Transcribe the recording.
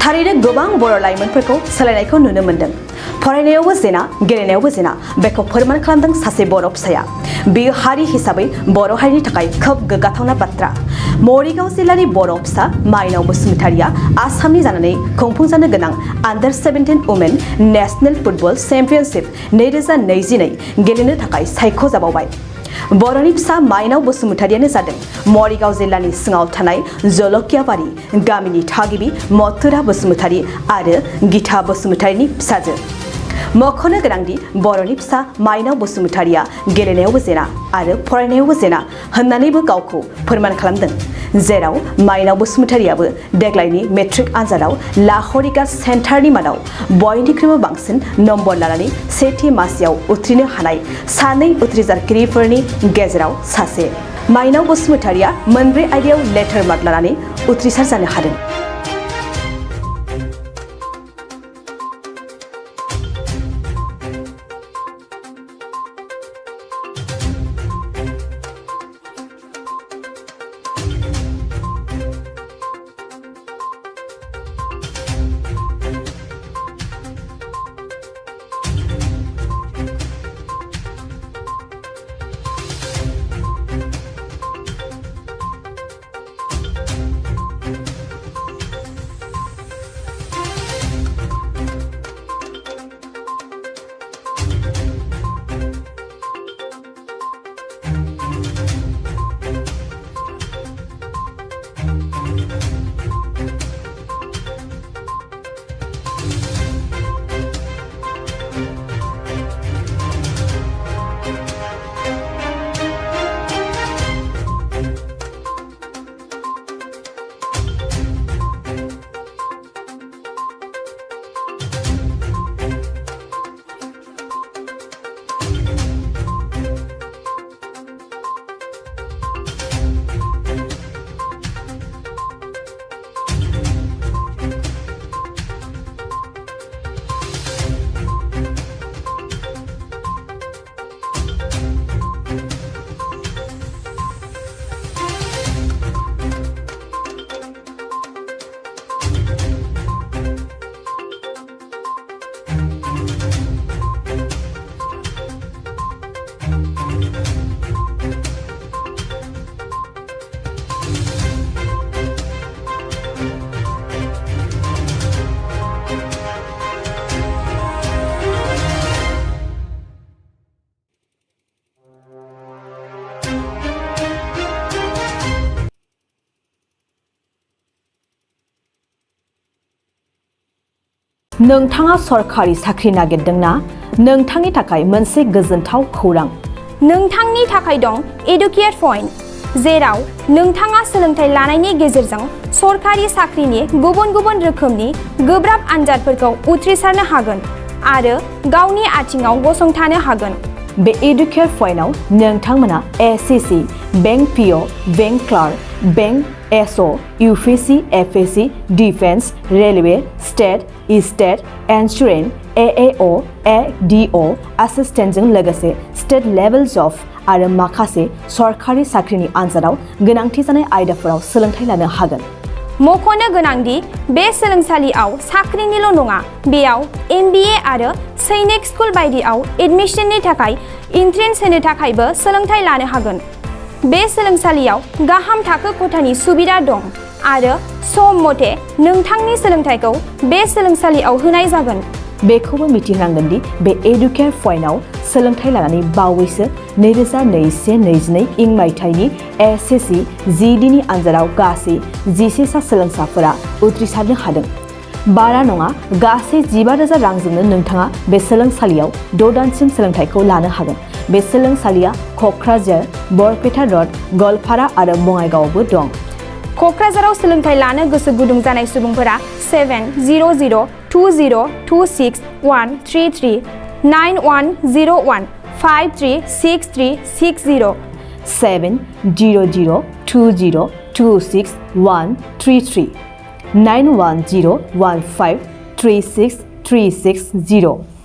थारैनो गोबां बर' लाइमोनफोरखौ सोलायनायखौ नुनो मोनदों। फरायनायावबो जेना गेलेनायावबो जेना बेखौ फोरमान खालामदों सासे बर' फिसाया। बेयो हारि हिसाबै बर' हारिनि थाखाय खोब गोग्गाथावना बाथ्रा। मरिगाव जिल्लानि बर' फिसा माइनाव बसुमतारिया आसामनि जानानै खुंफुंजानो गोनां आन्डार 17 वुमेन नेशनेल फुटबल चेम्पियनशिप 2022 गेलेनो थाखाय सायख'जाबावबाय। बर'नि फिसा माइनाव बसुमतारियानो जादों मरिगाव जिल्लानि सिङाव थानाय जलकियाबारि गामिनि थागिबि मथुरा बसुमतारि आरो गीता बसुमतारिनि फिसाजो। मख'नो गोनांदि बर'नि फिसा माइनाव बसुमतारिया गेलेनायावबो जेना आरो फरायनायावबो जेना होननानैबो गावखौ फोरमान खालामदों। जेराव माइनाव बसुमतारियाबो देग्लायनि मेट्रिक आनजादाव लाहरिका सेन्टारनि मादाव बयनिख्रुइबो बांसिन नम्बर लानानै सेथि मासियाव उथ्रिनो हानाय सानै उथ्रिसारगिरिफोरनि गेजेराव सासे। माइनाव बसुमतारिया मोनब्रै आयदायाव लेटार मार्क लानानै उथ्रिसार जानो हादों। नोंथाङा सरखारि साख्रि नागिरदोंना? नोंथांनि थाखाय मोनसे गोजोनथाव खौरां। नोंथांनि थाखाय दं एडुकेट पइन्ट, जेराव नोंथाङा सोलोंथाइ लानायनि गेजेरजों सरखारि साख्रिनि गुबुन गुबुन रोखोमनि गोब्राब आनजादफोरखौ उथ्रिसारनो हागोन आरो गावनि आथिङाव गसंथानो हागोन। बे एडुकेट पइन्टआव नोंथांमोना एसएससि, बैंक पिअ, बैंक क्लार्क, बैंक एसअ, UPSC, FSC, defence, railway, state insurance, एएअ, एडिअ एसिस्टेन्टजों लोगोसे स्टेट लेभेल जब आरो माखासे सरखारि साख्रिनि आनजादाव गोनांथि जानाय आयदाफोराव सोलोंथाइ लानो हागोन। मख'नो गोनांदि बे सोलोंसालियाव साख्रिनिल' नङा, बेयाव MBA आरो सैनिक स्कुल बायदियाव एडमिशननि थाखाय एन्ट्रेन्स होनो थाखायबो सोलोंथाइ लानो हागोन। बे सोलोंसालियाव गाहाम थाखो खथानि सुबिदा दं आरो सम मथे नोंथांनि सोलोंथाइखौ बे सोलोंसालियाव होनाय जागोन। बेखौबो मिथिनांगोन दि बे एडुकेट पइन्टआव सोलोंथाइ लानानै बावैसो 2021-22 इं मायथाइनि एसएससि जिडिनि आनजादाव गासै 11 सा सोलोंसाफोरा उथ्रिसारनो हादों। बारा नङा, गासै 15,000 रांजोंनो नोंथाङा बे सोलोंसालियाव 6 दानसिम सोलोंथाइखौ लानो हागोन। बे सोलोंसालिया क'क्राझार, बरपेटा र'ड, गवालपारा आरो बङाइगावआवबो दं। क'क्राझाराव सोलोंथाइ लानो गोसो गुदुं जानाय सुबुंफोरा 700-226-133 9101-536360 700-226-133 9101536360